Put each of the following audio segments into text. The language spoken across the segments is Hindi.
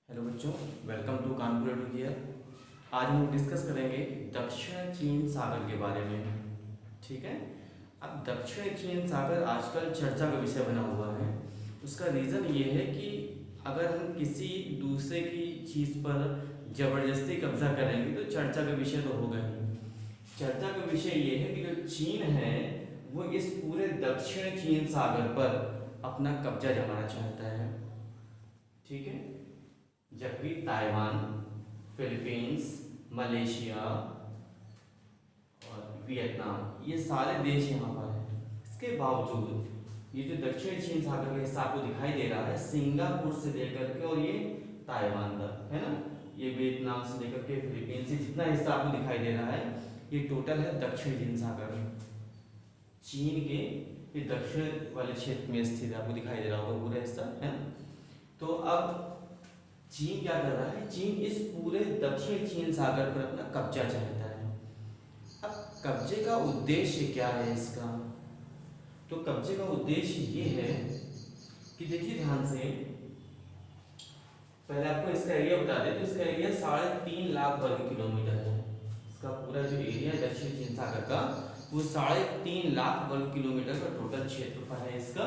हेलो बच्चों, वेलकम टू कानपुर एडुकेयर। आज हम डिस्कस करेंगे दक्षिण चीन सागर के बारे में। ठीक है। अब दक्षिण चीन सागर आजकल चर्चा का विषय बना हुआ है। उसका रीज़न ये है कि अगर हम किसी दूसरे की चीज़ पर ज़बरदस्ती कब्जा करेंगे तो चर्चा का विषय तो होगा ही। चर्चा का विषय ये है कि जो चीन है वो इस पूरे दक्षिण चीन सागर पर अपना कब्जा जमाना चाहता है। ठीक है। जबकि ताइवान, फिलीपींस, मलेशिया और वियतनाम ये सारे देश यहाँ पर हैं। इसके बावजूद ये जो दक्षिण चीन सागर का हिस्सा आपको दिखाई दे रहा है, सिंगापुर से लेकर के और ये ताइवान तक है ना, ये वियतनाम से लेकर के फिलीपींस से जितना हिस्सा आपको दिखाई दे रहा है ये टोटल है दक्षिण चीन सागर। चीन के ये दक्षिण वाले क्षेत्र में स्थित आपको दिखाई दे रहा होगा पूरा हिस्सा है ना। तो अब चीन क्या कर रहा है, चीन इस पूरे दक्षिण चीन सागर पर अपना कब्जा चाहता है। अब कब्जे का उद्देश्य क्या है इसका, तो कब्जे का उद्देश्य ये है कि देखिए ध्यान से, पहले आपको इसका एरिया बता दें तो इसका एरिया 3.5 लाख वर्ग किलोमीटर है। इसका पूरा जो एरिया है दक्षिण चीन सागर का वो 3.5 लाख वर्ग किलोमीटर का टोटल क्षेत्रफल है इसका।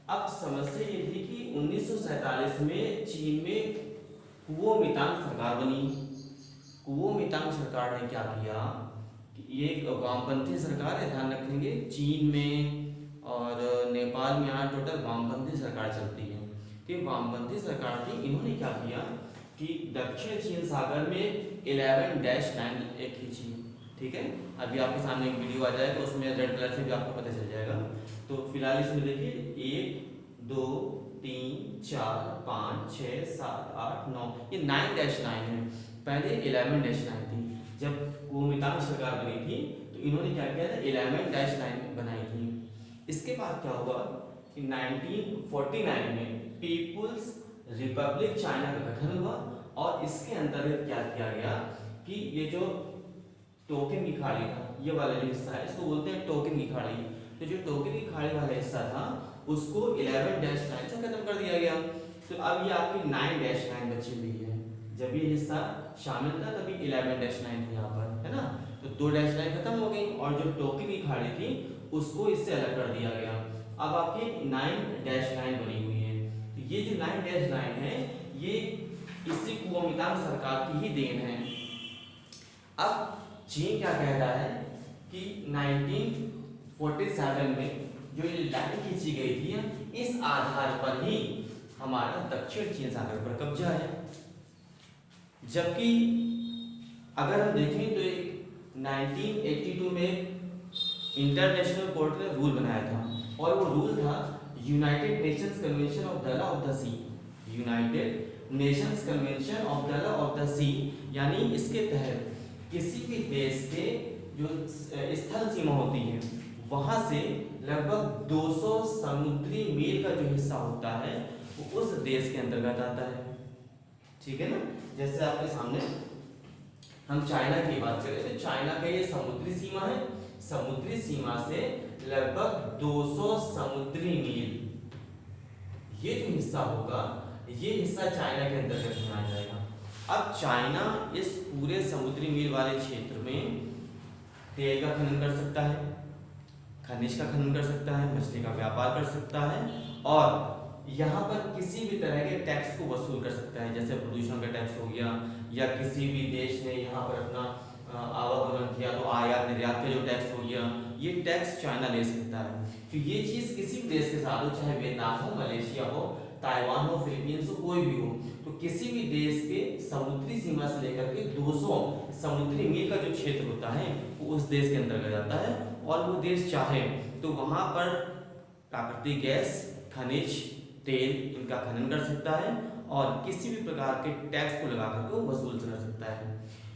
अब समस्या ये थी कि 1947 में चीन में कुओमितांग सरकार बनी। कुओमितांग सरकार ने क्या किया कि ये एक वामपंथी सरकार है, ध्यान रखेंगे, चीन में और नेपाल में यहाँ टोटल वामपंथी सरकार चलती है। तो ये वामपंथी सरकार थी, इन्होंने क्या किया कि दक्षिण चीन सागर में 11-9 एक खींची। ठीक है, अभी आपके सामने एक वीडियो आ जाएगा, उसमें रेड कलर से भी आपको पता चल जाएगा। तो फिलहाल इसमें देखिए 1 2 3 4 5 6 7 8 9, ये 9-9 है। पहले 11-9 थी। जब कुओमितांग सरकार बनी थी तो इन्होंने क्या किया था, 11-9 बनाई थी। इसके बाद क्या हुआ कि 1949 में पीपुल्स रिपब्लिक चाइना का गठन हुआ और इसके अंतर्गत क्या किया गया कि ये जो टोकिन की खाड़ी था, ये वाला जो हिस्सा है इसको बोलते हैं टोकिन की खाड़ी। तो जो टोकिन की खाड़ी वाला हिस्सा था उसको 11-9 से खत्म कर दिया गया। तो अब ये आपकी 9-9 बची हुई है। जब ये हिस्सा शामिल था तभी 11-9 थी यहाँ पर, है ना। तो 2-9 खत्म हो गई और जो टोकिन की खाड़ी थी उसको इससे अलग कर दिया गया। अब आपकी 9-9 बनी हुई है। तो ये जो 9-9 है ये इसी कुओमितांग सरकार की ही देन है। अब चीन क्या कह रहा है कि 1947 में जो ये लाइन खींची गई थी इस आधार पर ही हमारा दक्षिण चीन सागर पर कब्जा है। जबकि अगर हम देखें तो 1982 में इंटरनेशनल कोर्ट ने रूल बनाया था और वो रूल था United Nations Convention of the Law of the Sea. United Nations Convention of the Law of the Sea, यानी इसके तहत किसी भी देश के जो स्थल सीमा होती है वहां से लगभग 200 समुद्री मील का जो हिस्सा होता है वो उस देश के अंतर्गत आता है। ठीक है ना। जैसे आपके सामने हम चाइना की बात करें तो चाइना का ये समुद्री सीमा है, समुद्री सीमा से लगभग 200 समुद्री मील ये जो हिस्सा होगा ये हिस्सा चाइना के अंतर्गत में आ जाएगा। अब चाइना इस पूरे समुद्री मील वाले क्षेत्र में तेल का खनन कर सकता है, खनिज का खनन कर सकता है, मछली का व्यापार कर सकता है और यहाँ पर किसी भी तरह के टैक्स को वसूल कर सकता है। जैसे प्रदूषण का टैक्स हो गया या किसी भी देश ने यहाँ पर अपना आवागमन किया तो आयात निर्यात का जो टैक्स हो गया, ये टैक्स चाइना ले सकता है। तो ये चीज़ किसी भी देश के साथ हो, चाहे वियतनाम हो, मलेशिया हो, ताइवान हो, फिलीपींस हो, कोई भी हो, तो किसी भी देश के समुद्री सीमा से लेकर के 200 समुद्री मील का जो क्षेत्र होता है वो उस देश के अंतर्गत आता है और वो देश चाहे तो वहाँ पर प्राकृतिक गैस, खनिज, तेल इनका खनन कर सकता है और किसी भी प्रकार के टैक्स को लगा करके वसूल कर सकता है।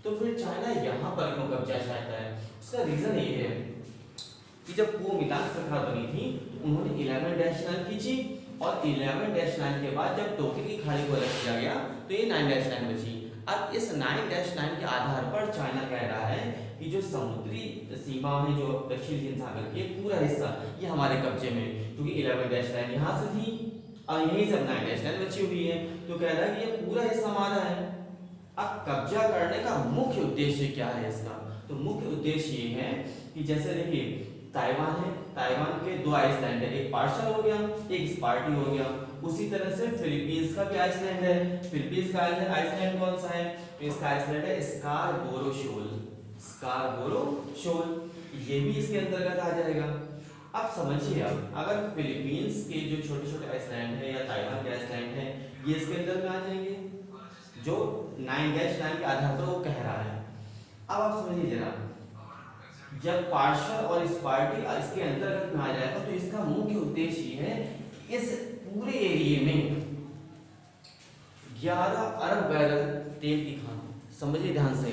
तो फिर चाइना यहाँ पर क्यों कब्जा चाहता है, उसका रीजन ये है कि जब कुओमितांग सरकार बनी थी तो उन्होंने 11-9 खींची और 11-9 के बाद जब टोकिन की खाड़ी को अलग किया गया तो ये 9-9 बची। अब इस 9-9 के आधार पर चाइना कह रहा है कि जो समुद्री सीमा है जो दक्षिण चीन सागर की पूरा हिस्सा ये हमारे कब्जे में, क्योंकि 11-9 यहाँ से थी और यहीं से 9 डैश लाइन बची हुई है। तो कह रहा है कि ये पूरा हिस्सा हमारा है। अब कब्जा करने का मुख्य उद्देश्य क्या है इसका? तो मुख्य उद्देश्य ये है कि जैसे देखिए ताइवान है, ताइवान के 2 आइसलैंड है, एक पार्शल हो गया, एक स्पार्टी हो गया। उसी तरह से फिलीपींस का भी आइसलैंड है। फिलीपींस का आइसलैंड कौन सा है? तो इसका आइसलैंड है स्कारबोरो शोल। स्कारबोरो शोल ये भी इसके अंतर्गत आ जाएगा। अब समझिए, अब अगर फिलीपींस के जो छोटे छोटे आइसलैंड है या ताइवान के आइसलैंड है ये इसके अंदर में आ जाएंगे, जो 9 डैश लाइन के आधार पर वो कह रहा है। अब आप समझिए जरा, जब पार्शल और स्पार्टी इसके अंतर्गत में आ जाएगा तो इसका मुख्य उद्देश्य ये है इस पूरे एरिया में 11 अरब बैरल तेल की खान। समझिए ध्यान से,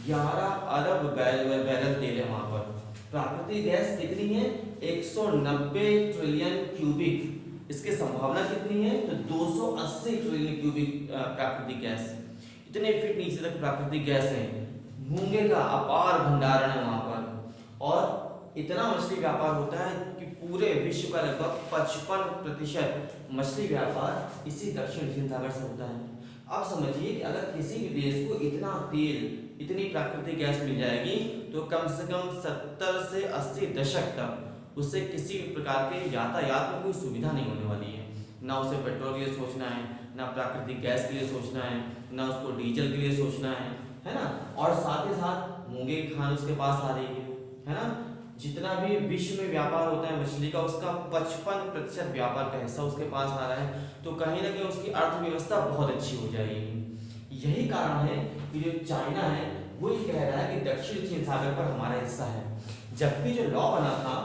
11 अरब बैरल तेल है वहां पर। प्राकृतिक गैस कितनी है? 190 ट्रिलियन क्यूबिक। इसकी संभावना कितनी है? तो 280 ट्रिलियन क्यूबिक प्राकृतिक गैस। इतने फीट नीचे तक प्राकृतिक गैस है। मूंगे का अपार भंडारण है वहां पर, और इतना मछली व्यापार होता है कि पूरे विश्व का लगभग 55% मछली व्यापार इसी दक्षिण चीन सागर से होता है। अब समझिए कि अगर किसी भी देश को इतना तेल, इतनी प्राकृतिक गैस मिल जाएगी तो कम से कम 70 से 80 दशक तक उससे किसी भी प्रकार के यातायात में कोई सुविधा नहीं होने वाली है। ना उसे पेट्रोल के लिए सोचना है, ना प्राकृतिक गैस के लिए सोचना है, ना उसको डीजल के लिए सोचना है ना। और साथ ही साथ मूंगे की खान उसके पास आ रही है ना। जितना भी विश्व में व्यापार होता है मछली का, उसका 55% व्यापार का हिस्सा उसके पास आ रहा है। तो कहीं ना कहीं उसकी अर्थव्यवस्था बहुत अच्छी हो जाएगी। यही कारण है कि जो चाइना है वो ये कह रहा है कि दक्षिण चीन सागर पर हमारा हिस्सा है। जबकि जो लॉ बना था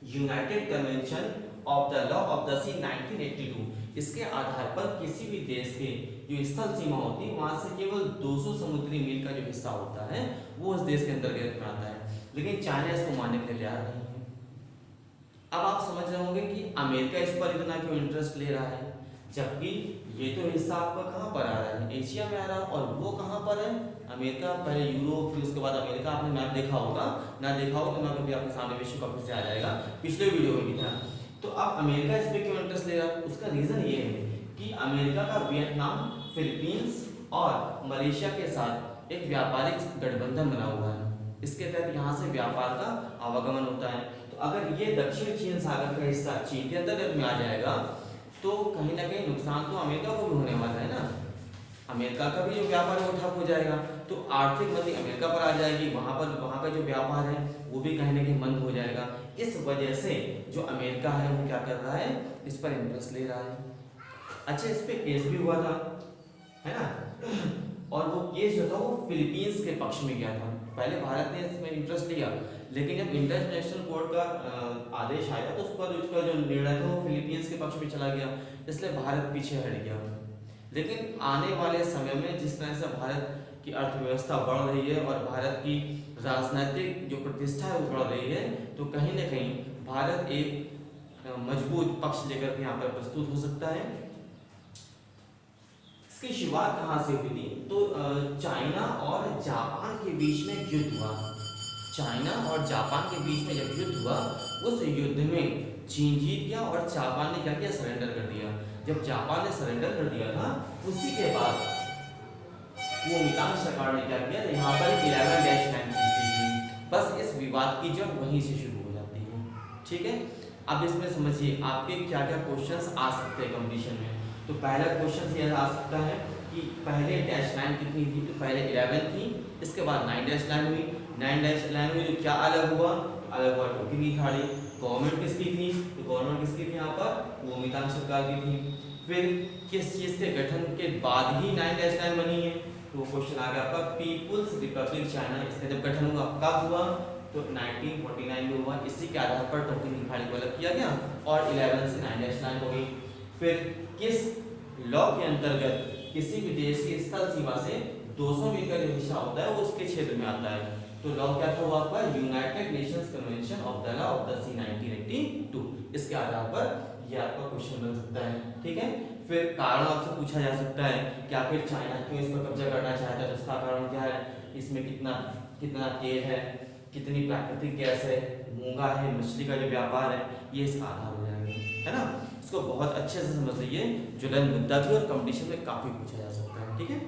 United Convention of the Law of the Sea 1982, इसके आधार पर किसी भी देश के जो स्थल सीमा होती है वहां से केवल 200 समुद्री मील का जो हिस्सा होता है वो उस देश के अंतर्गत में आता है। लेकिन चाइना इसको मानने के लिए तैयार नहीं है। अब आप समझ रहे होंगे कि अमेरिका इस पर इतना क्यों इंटरेस्ट ले रहा है, जबकि ये तो हिस्सा आपका कहाँ पर आ रहा है? एशिया में आ रहा है। और वो कहाँ पर है? अमेरिका, पहले यूरोप, फिर उसके बाद अमेरिका। आपने मैप देखा होगा, ना देखा होगा तो मैप अभी आपके सामने विश्व कप से आ जाएगा, पिछले वीडियो में भी था। तो अब अमेरिका इस पर क्यों इंटरेस्ट ले रहा है? उसका रीजन ये है कि अमेरिका का वियतनाम, फिलीपींस और मलेशिया के साथ एक व्यापारिक गठबंधन बना हुआ है। इसके तहत यहाँ से व्यापार का आवागमन होता है। तो अगर ये दक्षिण चीन सागर का हिस्सा चीन के अंतर्गत में आ जाएगा तो कहीं ना कहीं नुकसान तो अमेरिका को भी होने वाला है ना। अमेरिका का भी जो व्यापार है वो ठप हो जाएगा, तो आर्थिक मंदी अमेरिका पर आ जाएगी। वहां का जो व्यापार है वो भी कहीं ना कहीं मंद हो जाएगा। इस वजह से जो अमेरिका है वो क्या कर रहा है? इस पर इंटरेस्ट ले रहा है। अच्छा, इस पे केस भी हुआ था, है ना। और वो केस जो था वो फिलीपींस के पक्ष में गया था। पहले भारत ने इसमें इंटरेस्ट लिया, लेकिन जब इंटरनेशनल कोर्ट का आदेश आया तो उस पर उसका जो निर्णय था वो फिलीपींस के पक्ष में चला गया, इसलिए भारत पीछे हट गया। लेकिन आने वाले समय में जिस तरह से भारत की अर्थव्यवस्था बढ़ रही है और भारत की राजनीतिक जो प्रतिष्ठा है वो बढ़ रही है, तो कहीं ना कहीं भारत एक मजबूत पक्ष लेकर के यहाँ पर प्रस्तुत हो सकता है। इसकी शुरुआत कहाँ से हुई थी? तो चाइना और जापान के बीच में युद्ध हुआ। चाइना और जापान के बीच में जब युद्ध हुआ, उस युद्ध में चीन जीत गया और जापान ने क्या किया? सरेंडर कर दिया। जब जापान ने सरेंडर कर दिया था, उसी के बाद वो मितांग सरकार ने क्या किया? यहाँ पर 11 डैश लाइन खींच दी थी। बस इस विवाद की जड़ वहीं से शुरू हो जाती है। ठीक है, अब इसमें समझिए आपके क्या क्या क्वेश्चंस आ सकते हैं कंपटीशन में। तो पहला क्वेश्चन ये आ सकता है कि पहले डैश लाइन कितनी थी? तो पहले 11 थी, इसके बाद 9 डैश लाइन हुई। 9 डैश लाइन हुई तो क्या अलग हुआ? अलग हुआ टोक्यो खाड़ी। गवर्नमेंट किसकी थी? तो गवर्नमेंट किसकी थी यहाँ पर? वो मितांग सरकार की थी। फिर किस चीज के गठन के बाद ही 9 डैश लाइन बनी है? तो क्वेश्चन आ गया आपका पीपुल्स रिपब्लिक चाइना। इसका जब गठन हुआ कब हुआ? तो 1949 में हुआ। इसी के आधार पर टोक्यो खाड़ी को अलग किया गया और 11 से 9 डैश लाइन हो गई। फिर किस लॉ के अंतर्गत किसी भी देश की स्थल सीमा से 200 मील का जो हिस्सा होता है वो उसके क्षेत्र में आता है? तो लॉ क्या था वो आपका? United Nations Convention of the Law of the Sea 1982। इसके आधार पर ये आपका क्वेश्चन बन सकता है। ठीक है, फिर कारण आपसे पूछा जा सकता है कि आखिर चाइना क्यों इस पर कब्जा करना चाहता है? तो इसका कारण क्या है? इसमें कितना तेल है, कितनी प्राकृतिक गैस है, मूंगा है, मछली का जो व्यापार है, ये इसका आधार हो जाएंगे, है ना। इसको बहुत अच्छे से समझ लीजिए, ज्वलन मुद्दा भी और कंपटीशन में काफी पूछा जा सकता है, ठीक है।